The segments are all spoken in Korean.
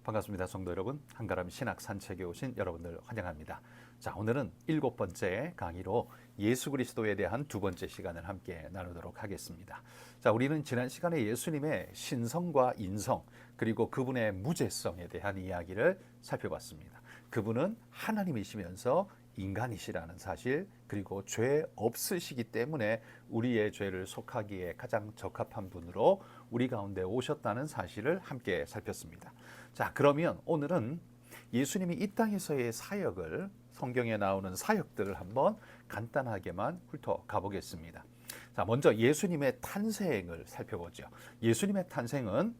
반갑습니다. 성도 여러분, 한가람 신학 산책에 오신 여러분들 환영합니다. 자, 오늘은 7번째 강의로 예수 그리스도에 대한 두 번째 시간을 함께 나누도록 하겠습니다. 자, 우리는 지난 시간에 예수님의 신성과 인성, 그리고 그분의 무죄성에 대한 이야기를 살펴봤습니다. 그분은 하나님이시면서 인간이시라는 사실, 그리고 죄 없으시기 때문에 우리의 죄를 속하기에 가장 적합한 분으로 우리 가운데 오셨다는 사실을 함께 살폈습니다. 자, 그러면 오늘은 예수님이 이 땅에서의 사역을, 성경에 나오는 사역들을 한번 간단하게만 훑어가 보겠습니다. 자, 먼저 예수님의 탄생을 살펴보죠. 예수님의 탄생은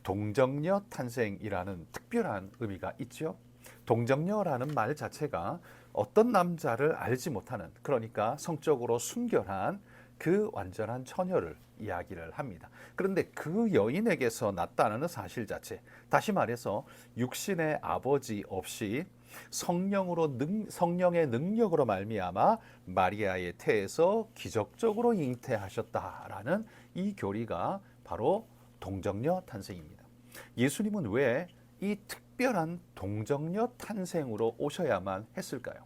동정녀 탄생이라는 특별한 의미가 있죠. 동정녀라는 말 자체가 어떤 남자를 알지 못하는, 그러니까 성적으로 순결한 그 완전한 처녀를 이야기를 합니다. 그런데 그 여인에게서 났다는 사실 자체, 다시 말해서 육신의 아버지 없이 성령의 능력으로 말미암아 마리아의 태에서 기적적으로 잉태하셨다라는 이 교리가 바로 동정녀 탄생입니다. 예수님은 왜 이 특별한 동정녀 탄생으로 오셔야만 했을까요?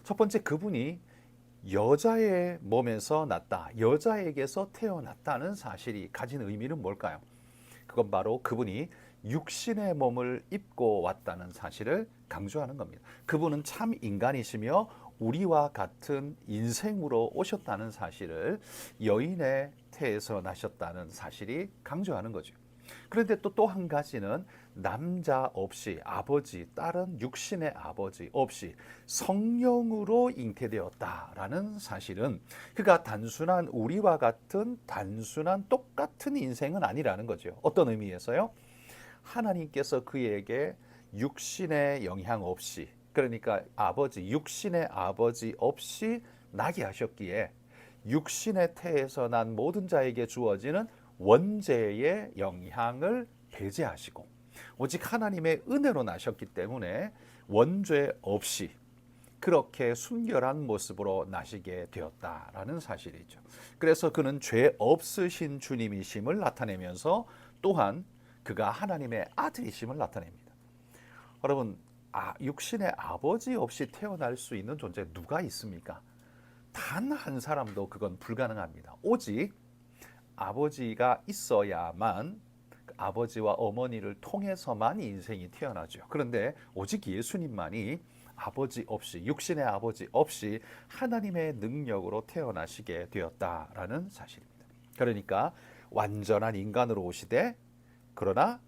첫 번째, 그분이 여자의 몸에서 났다, 여자에게서 태어났다는 사실이 가진 의미는 뭘까요? 그건 바로 그분이 육신의 몸을 입고 왔다는 사실을 강조하는 겁니다. 그분은 참 인간이시며 우리와 같은 인생으로 오셨다는 사실을, 여인의 태에서 나셨다는 사실이 강조하는 거죠. 그런데 또 한 가지는 남자 없이, 아버지, 딸은 육신의 아버지 없이 성령으로 잉태되었다라는 사실은 그가 단순한 우리와 같은 단순한 똑같은 인생은 아니라는 거죠. 어떤 의미에서요? 하나님께서 그에게 육신의 영향 없이, 그러니까 아버지, 육신의 아버지 없이 나게 하셨기에 육신의 태에서 난 모든 자에게 주어지는 원죄의 영향을 배제하시고 오직 하나님의 은혜로 나셨기 때문에 원죄 없이 그렇게 순결한 모습으로 나시게 되었다라는 사실이죠. 그래서 그는 죄 없으신 주님이심을 나타내면서 또한 그가 하나님의 아들이심을 나타냅니다. 여러분, 육신의 아버지 없이 태어날 수 있는 존재 누가 있습니까? 단 한 사람도 그건 불가능합니다. 오직 아버지가 있어야만, 아버지와 어머니를 통해서만 인생이 태어나죠. 그런데 오직 예수님만이 아버지 없이, 육신의 아버지 없이 하나님의 능력으로 태어나시게 되었다라는 사실입니다. 그러니까 완전한 인간으로 오시되, 그러나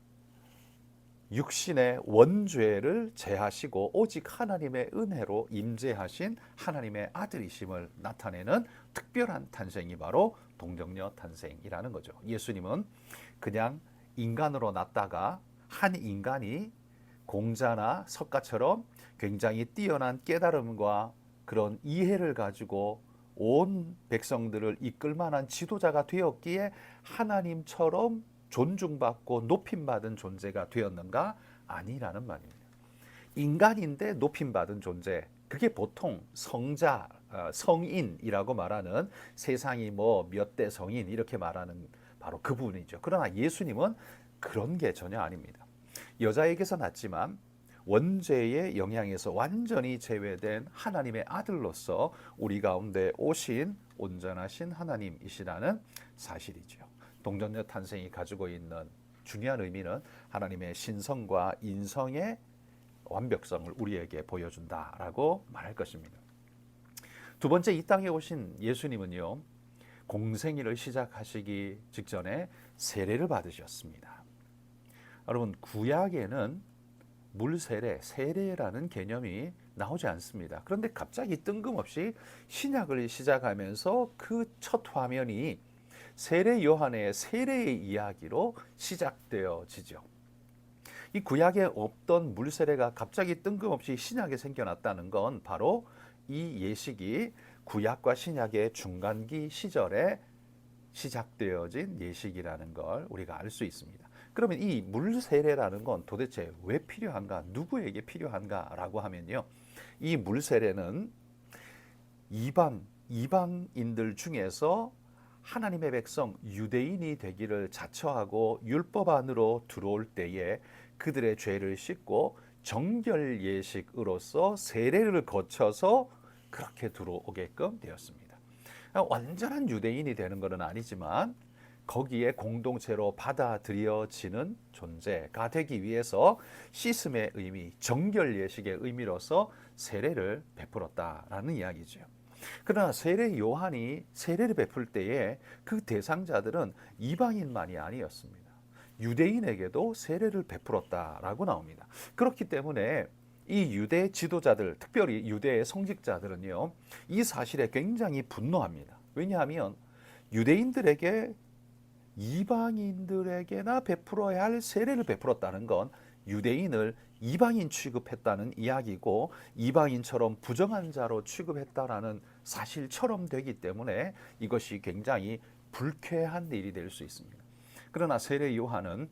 육신의 원죄를 제하시고 오직 하나님의 은혜로 임재하신 하나님의 아들이심을 나타내는 특별한 탄생이 바로 동정녀 탄생이라는 거죠. 예수님은 그냥 인간으로 났다가 한 인간이 공자나 석가처럼 굉장히 뛰어난 깨달음과 그런 이해를 가지고 온 백성들을 이끌 만한 지도자가 되었기에 하나님처럼 존중받고 높임받은 존재가 되었는가? 아니라는 말입니다. 인간인데 높임받은 존재, 그게 보통 성자, 성인이라고 말하는, 세상이 뭐 몇 대 성인 이렇게 말하는 바로 그분이죠. 그러나 예수님은 그런 게 전혀 아닙니다. 여자에게서 났지만 원죄의 영향에서 완전히 제외된 하나님의 아들로서 우리 가운데 오신 온전하신 하나님이시라는 사실이죠. 동정녀 탄생이 가지고 있는 중요한 의미는 하나님의 신성과 인성의 완벽성을 우리에게 보여준다라고 말할 것입니다. 두 번째, 이 땅에 오신 예수님은요, 공생애를 시작하시기 직전에 세례를 받으셨습니다. 여러분, 구약에는 물세례, 세례라는 개념이 나오지 않습니다. 그런데 갑자기 뜬금없이 신약을 시작하면서 그 첫 화면이 세례 요한의 세례의 이야기로 시작되어지죠. 이 구약에 없던 물세례가 갑자기 뜬금없이 신약에 생겨났다는 건 바로 이 예식이 구약과 신약의 중간기 시절에 시작되어진 예식이라는 걸 우리가 알 수 있습니다. 그러면 이 물세례라는 건 도대체 왜 필요한가? 누구에게 필요한가라고 하면요, 이 물세례는 이방인들 중에서 하나님의 백성 유대인이 되기를 자처하고 율법 안으로 들어올 때에 그들의 죄를 씻고 정결 예식으로서 세례를 거쳐서 그렇게 들어오게끔 되었습니다. 완전한 유대인이 되는 것은 아니지만 거기에 공동체로 받아들여지는 존재가 되기 위해서 씻음의 의미, 정결 예식의 의미로서 세례를 베풀었다라는 이야기죠. 그러나 세례 요한이 세례를 베풀 때에 그 대상자들은 이방인만이 아니었습니다. 유대인에게도 세례를 베풀었다라고 나옵니다. 그렇기 때문에 이 유대 지도자들, 특별히 유대의 성직자들은요, 이 사실에 굉장히 분노합니다. 왜냐하면 유대인들에게 이방인들에게나 베풀어야 할 세례를 베풀었다는 건 유대인을 이방인 취급했다는 이야기고 이방인처럼 부정한 자로 취급했다라는 사실처럼 되기 때문에 이것이 굉장히 불쾌한 일이 될 수 있습니다. 그러나 세례 요한은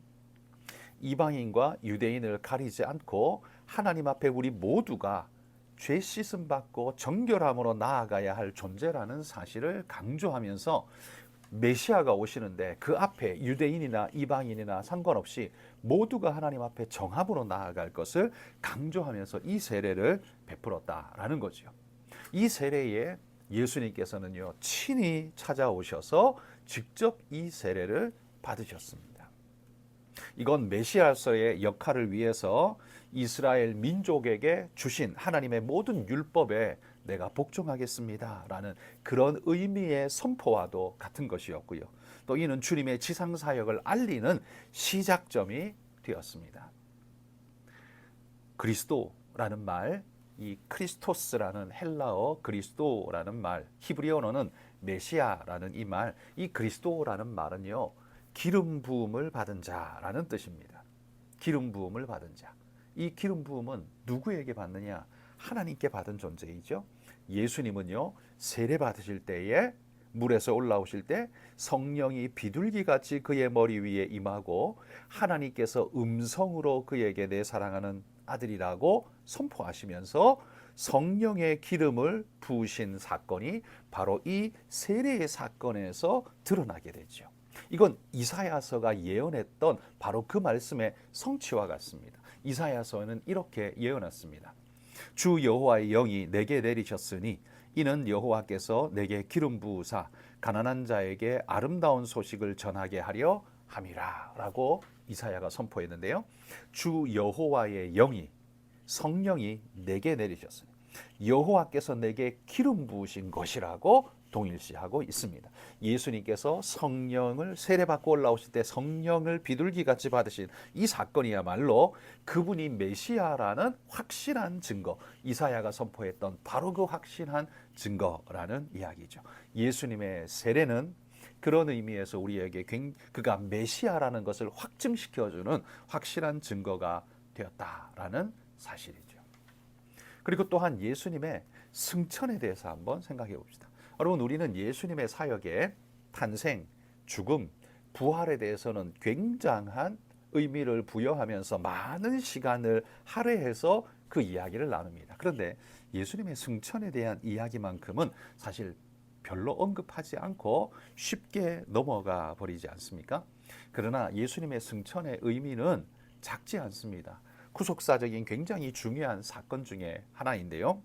이방인과 유대인을 가리지 않고 하나님 앞에 우리 모두가 죄 씻음 받고 정결함으로 나아가야 할 존재라는 사실을 강조하면서 메시아가 오시는데 그 앞에 유대인이나 이방인이나 상관없이 모두가 하나님 앞에 정함으로 나아갈 것을 강조하면서 이 세례를 베풀었다라는 거죠. 이 세례에 예수님께서는요, 친히 찾아오셔서 직접 이 세례를 받으셨습니다. 이건 메시아서의 역할을 위해서 이스라엘 민족에게 주신 하나님의 모든 율법에 내가 복종하겠습니다 라는 그런 의미의 선포와도 같은 것이었고요. 또 이는 주님의 지상사역을 알리는 시작점이 되었습니다. 그리스도라는 말, 이 크리스토스라는 헬라어 그리스도라는 말, 히브리 언어는 메시아라는 이 말, 이 그리스도라는 말은요, 기름 부음을 받은 자라는 뜻입니다. 기름 부음을 받은 자. 이 기름 부음은 누구에게 받느냐? 하나님께 받은 존재이죠. 예수님은요, 세례 받으실 때에 물에서 올라오실 때 성령이 비둘기같이 그의 머리 위에 임하고 하나님께서 음성으로 그에게 내 사랑하는 아들이라고 선포하시면서 성령의 기름을 부으신 사건이 바로 이 세례의 사건에서 드러나게 되죠. 이건 이사야서가 예언했던 바로 그 말씀의 성취와 같습니다. 이사야서는 이렇게 예언했습니다. 주 여호와의 영이 내게 내리셨으니 이는 여호와께서 내게 기름 부으사 가난한 자에게 아름다운 소식을 전하게 하려 함이라 라고 이사야가 선포했는데요. 주 여호와의 영이, 성령이 내게 내리셨으니 여호와께서 내게 기름 부으신 것이라고 동일시하고 있습니다. 예수님께서 성령을 세례받고 올라오실 때 성령을 비둘기같이 받으신 이 사건이야말로 그분이 메시아라는 확실한 증거, 이사야가 선포했던 바로 그 확실한 증거라는 이야기죠. 예수님의 세례는 그런 의미에서 우리에게 그가 메시아라는 것을 확증시켜주는 확실한 증거가 되었다라는 사실이죠. 그리고 또한 예수님의 승천에 대해서 한번 생각해 봅시다. 여러분, 우리는 예수님의 사역의 탄생, 죽음, 부활에 대해서는 굉장한 의미를 부여하면서 많은 시간을 할애해서 그 이야기를 나눕니다. 그런데 예수님의 승천에 대한 이야기만큼은 사실 별로 언급하지 않고 쉽게 넘어가 버리지 않습니까? 그러나 예수님의 승천의 의미는 작지 않습니다. 구속사적인 굉장히 중요한 사건 중에 하나인데요.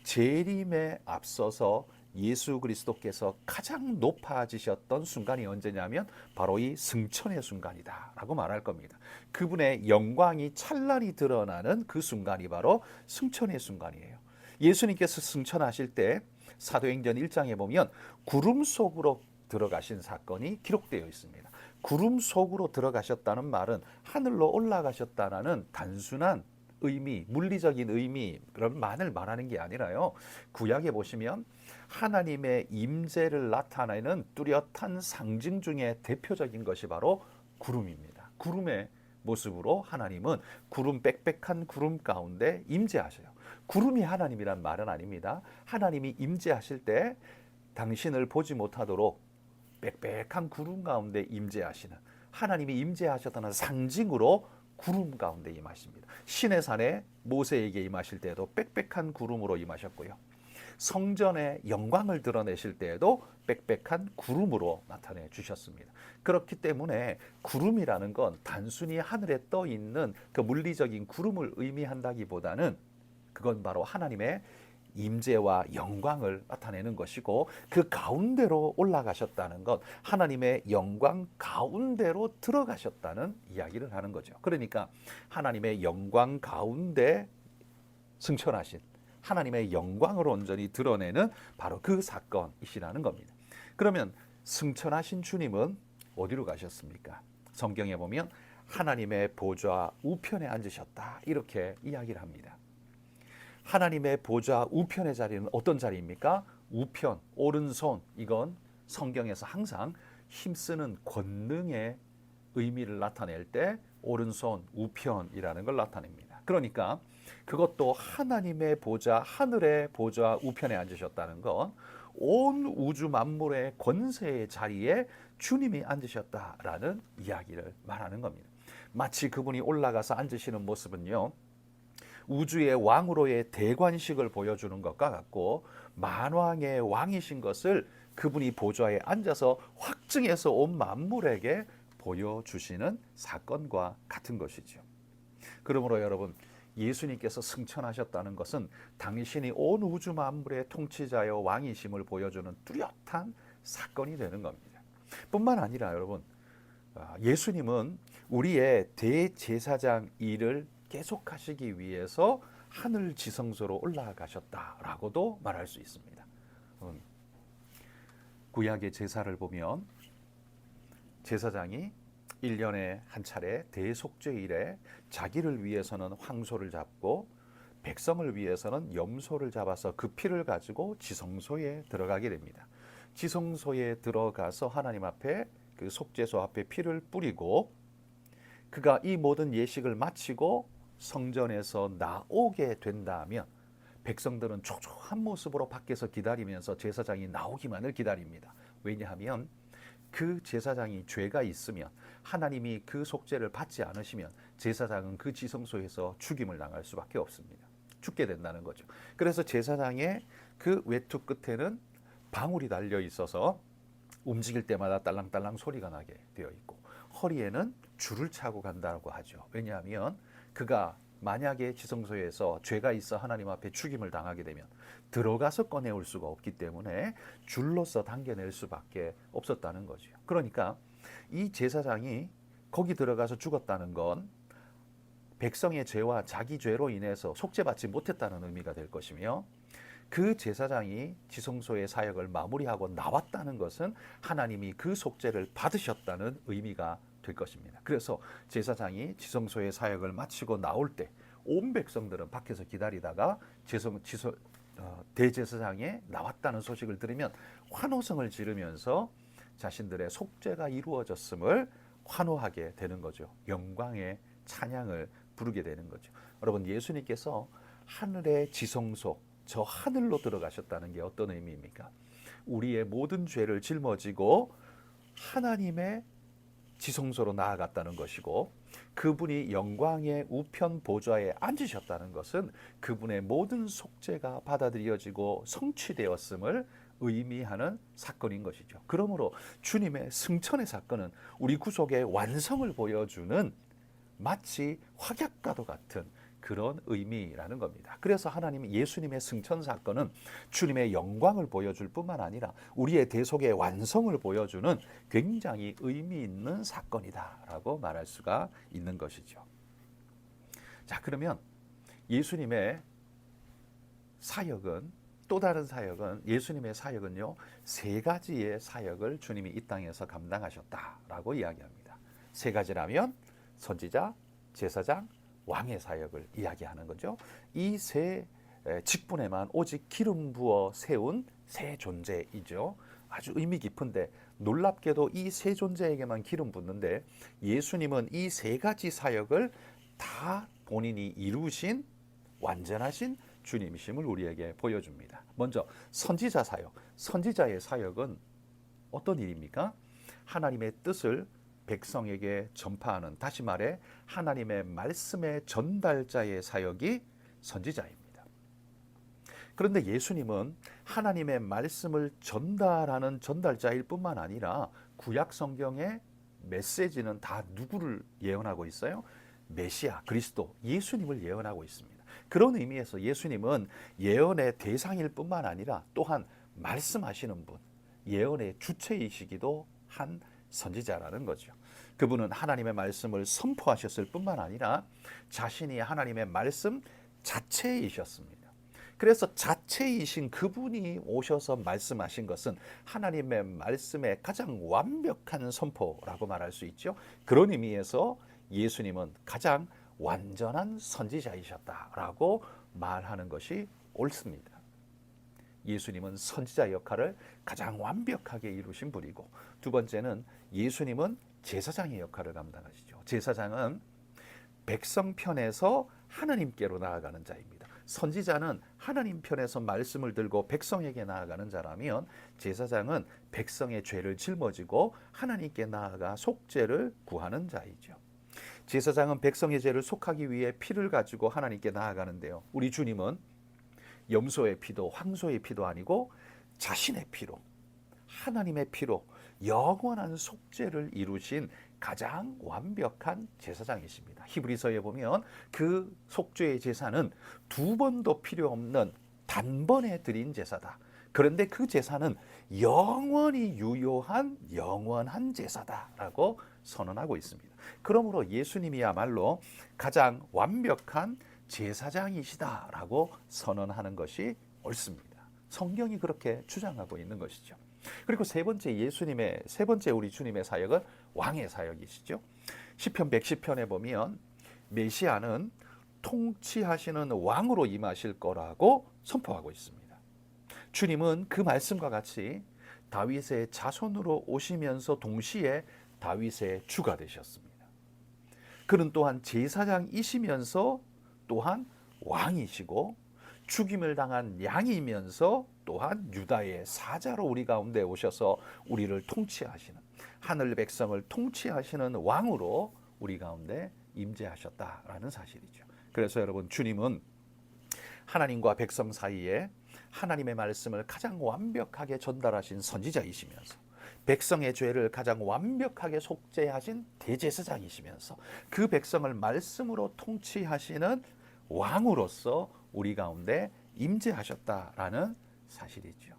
재림에 앞서서 예수 그리스도께서 가장 높아지셨던 순간이 언제냐면 바로 이 승천의 순간이다 라고 말할 겁니다. 그분의 영광이 찬란히 드러나는 그 순간이 바로 승천의 순간이에요. 예수님께서 승천하실 때 사도행전 1장에 보면 구름 속으로 들어가신 사건이 기록되어 있습니다. 구름 속으로 들어가셨다는 말은 하늘로 올라가셨다는 단순한 의미, 물리적인 의미만을 말하는 게 아니라요. 구약에 보시면 하나님의 임재를 나타내는 뚜렷한 상징 중에 대표적인 것이 바로 구름입니다. 구름의 모습으로 하나님은 구름 빽빽한 구름 가운데 임재하셔요. 구름이 하나님이란 말은 아닙니다. 하나님이 임재하실 때 당신을 보지 못하도록 빽빽한 구름 가운데 임재하시는, 하나님이 임재하셨다는 상징으로 구름 가운데 임하십니다. 시내산에 모세에게 임하실 때도 빽빽한 구름으로 임하셨고요. 성전의 영광을 드러내실 때에도 빽빽한 구름으로 나타내 주셨습니다. 그렇기 때문에 구름이라는 건 단순히 하늘에 떠 있는 그 물리적인 구름을 의미한다기보다는 그건 바로 하나님의 임재와 영광을 나타내는 것이고, 그 가운데로 올라가셨다는 것, 하나님의 영광 가운데로 들어가셨다는 이야기를 하는 거죠. 그러니까 하나님의 영광 가운데 승천하신, 하나님의 영광을 온전히 드러내는 바로 그 사건이시라는 겁니다. 그러면 승천하신 주님은 어디로 가셨습니까? 성경에 보면 하나님의 보좌 우편에 앉으셨다, 이렇게 이야기를 합니다. 하나님의 보좌 우편의 자리는 어떤 자리입니까? 우편, 오른손, 이건 성경에서 항상 힘쓰는 권능의 의미를 나타낼 때 오른손, 우편이라는 걸 나타냅니다. 그러니까 그것도 하나님의 보좌, 하늘의 보좌 우편에 앉으셨다는 건 온 우주 만물의 권세의 자리에 주님이 앉으셨다라는 이야기를 말하는 겁니다. 마치 그분이 올라가서 앉으시는 모습은요, 우주의 왕으로의 대관식을 보여주는 것과 같고, 만왕의 왕이신 것을 그분이 보좌에 앉아서 확증해서 온 만물에게 보여주시는 사건과 같은 것이죠. 그러므로 여러분, 예수님께서 승천하셨다는 것은 당신이 온 우주 만물의 통치자여 왕이심을 보여주는 뚜렷한 사건이 되는 겁니다. 뿐만 아니라 여러분, 예수님은 우리의 대제사장 일을 계속하시기 위해서 하늘 지성소로 올라가셨다라고도 말할 수 있습니다. 구약의 제사를 보면 제사장이 1년에 한 차례 대속죄일에 자기를 위해서는 황소를 잡고 백성을 위해서는 염소를 잡아서 그 피를 가지고 지성소에 들어가게 됩니다. 지성소에 들어가서 하나님 앞에, 그 속죄소 앞에 피를 뿌리고, 그가 이 모든 예식을 마치고 성전에서 나오게 된다면 백성들은 초조한 모습으로 밖에서 기다리면서 제사장이 나오기만을 기다립니다. 왜냐하면 그 제사장이 죄가 있으면, 하나님이 그 속죄를 받지 않으시면 제사장은 그 지성소에서 죽임을 당할 수밖에 없습니다. 죽게 된다는 거죠. 그래서 제사장의 그 외투 끝에는 방울이 달려 있어서 움직일 때마다 딸랑딸랑 소리가 나게 되어 있고, 허리에는 줄을 차고 간다고 하죠. 왜냐하면 그가 만약에 지성소에서 죄가 있어 하나님 앞에 죽임을 당하게 되면 들어가서 꺼내올 수가 없기 때문에 줄로서 당겨낼 수밖에 없었다는 거죠. 그러니까 이 제사장이 거기 들어가서 죽었다는 건 백성의 죄와 자기 죄로 인해서 속죄받지 못했다는 의미가 될 것이며, 그 제사장이 지성소의 사역을 마무리하고 나왔다는 것은 하나님이 그 속죄를 받으셨다는 의미가 될 것입니다. 그래서 제사장이 지성소의 사역을 마치고 나올 때 온 백성들은 밖에서 기다리다가 대제사장이 나왔다는 소식을 들으면 환호성을 지르면서 자신들의 속죄가 이루어졌음을 환호하게 되는 거죠. 영광의 찬양을 부르게 되는 거죠. 여러분, 예수님께서 하늘의 지성소, 저 하늘로 들어가셨다는 게 어떤 의미입니까? 우리의 모든 죄를 짊어지고 하나님의 지성소로 나아갔다는 것이고, 그분이 영광의 우편 보좌에 앉으셨다는 것은 그분의 모든 속죄가 받아들여지고 성취되었음을 의미하는 사건인 것이죠. 그러므로 주님의 승천의 사건은 우리 구속의 완성을 보여주는 마치 확약과도 같은 그런 의미라는 겁니다. 그래서 하나님이 예수님의 승천 사건은 주님의 영광을 보여줄 뿐만 아니라 우리의 대속의 완성을 보여주는 굉장히 의미 있는 사건이다라고 말할 수가 있는 것이죠. 자, 그러면 예수님의 사역은, 또 다른 사역은, 예수님의 사역은요, 세 가지의 사역을 주님이 이 땅에서 감당하셨다라고 이야기합니다. 세 가지라면 선지자, 제사장, 왕의 사역을 이야기하는 거죠. 이 세 직분에만 오직 기름 부어 세운 세 존재이죠. 아주 의미 깊은데, 놀랍게도 이 세 존재에게만 기름 붓는데 예수님은 이 세 가지 사역을 다 본인이 이루신 완전하신 주님이심을 우리에게 보여줍니다. 먼저 선지자 사역. 선지자의 사역은 어떤 일입니까? 하나님의 뜻을 백성에게 전파하는, 다시 말해 하나님의 말씀의 전달자의 사역이 선지자입니다. 그런데 예수님은 하나님의 말씀을 전달하는 전달자일 뿐만 아니라 구약 성경의 메시지는 다 누구를 예언하고 있어요? 메시아, 그리스도, 예수님을 예언하고 있습니다. 그런 의미에서 예수님은 예언의 대상일 뿐만 아니라 또한 말씀하시는 분, 예언의 주체이시기도 한 선지자라는 거죠. 그분은 하나님의 말씀을 선포하셨을 뿐만 아니라 자신이 하나님의 말씀 자체이셨습니다. 그래서 자체이신 그분이 오셔서 말씀하신 것은 하나님의 말씀의 가장 완벽한 선포라고 말할 수 있죠. 그런 의미에서 예수님은 가장 완전한 선지자이셨다라고 말하는 것이 옳습니다. 예수님은 선지자 역할을 가장 완벽하게 이루신 분이고, 두 번째는 예수님은 제사장의 역할을 감당하시죠. 제사장은 백성 편에서 하나님께로 나아가는 자입니다. 선지자는 하나님 편에서 말씀을 들고 백성에게 나아가는 자라면, 제사장은 백성의 죄를 짊어지고 하나님께 나아가 속죄를 구하는 자이죠. 제사장은 백성의 죄를 속하기 위해 피를 가지고 하나님께 나아가는데요, 우리 주님은 염소의 피도 황소의 피도 아니고 자신의 피로, 하나님의 피로 영원한 속죄를 이루신 가장 완벽한 제사장이십니다. 히브리서에 보면 그 속죄의 제사는 두 번도 필요 없는 단번에 드린 제사다. 그런데 그 제사는 영원히 유효한 영원한 제사다라고 선언하고 있습니다. 그러므로 예수님이야말로 가장 완벽한 제사장이시다라고 선언하는 것이 옳습니다. 성경이 그렇게 주장하고 있는 것이죠. 그리고 세 번째 우리 주님의 사역은 왕의 사역이시죠. 시편 110편에 보면 메시아는 통치하시는 왕으로 임하실 거라고 선포하고 있습니다. 주님은 그 말씀과 같이 다윗의 자손으로 오시면서 동시에 다윗의 주가 되셨습니다. 그는 또한 제사장이시면서 또한 왕이시고, 죽임을 당한 양이면서 또한 유다의 사자로 우리 가운데 오셔서 우리를 통치하시는, 하늘 백성을 통치하시는 왕으로 우리 가운데 임재하셨다라는 사실이죠. 그래서 여러분, 주님은 하나님과 백성 사이에 하나님의 말씀을 가장 완벽하게 전달하신 선지자이시면서, 백성의 죄를 가장 완벽하게 속죄하신 대제사장이시면서, 그 백성을 말씀으로 통치하시는 왕으로서 우리 가운데 임재하셨다라는 사실이죠.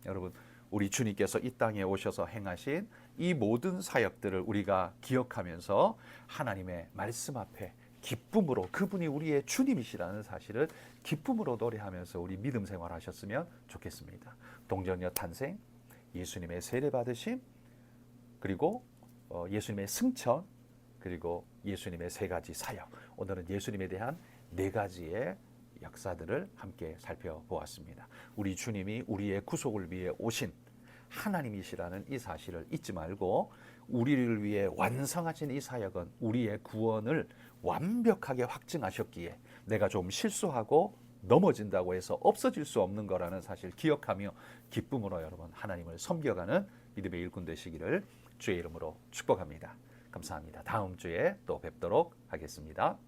여러분, 우리 주님께서 이 땅에 오셔서 행하신 이 모든 사역들을 우리가 기억하면서 하나님의 말씀 앞에 기쁨으로, 그분이 우리의 주님이시라는 사실을 기쁨으로 노래하면서 우리 믿음 생활하셨으면 좋겠습니다. 동정녀 탄생, 예수님의 세례 받으심, 그리고 예수님의 승천, 그리고 예수님의 세 가지 사역, 오늘은 예수님에 대한 네 가지의 역사들을 함께 살펴보았습니다. 우리 주님이 우리의 구속을 위해 오신 하나님이시라는 이 사실을 잊지 말고, 우리를 위해 완성하신 이 사역은 우리의 구원을 완벽하게 확증하셨기에 내가 좀 실수하고 넘어진다고 해서 없어질 수 없는 거라는 사실 기억하며 기쁨으로 여러분 하나님을 섬겨가는 믿음의 일꾼 되시기를 주의 이름으로 축복합니다. 감사합니다. 다음 주에 또 뵙도록 하겠습니다.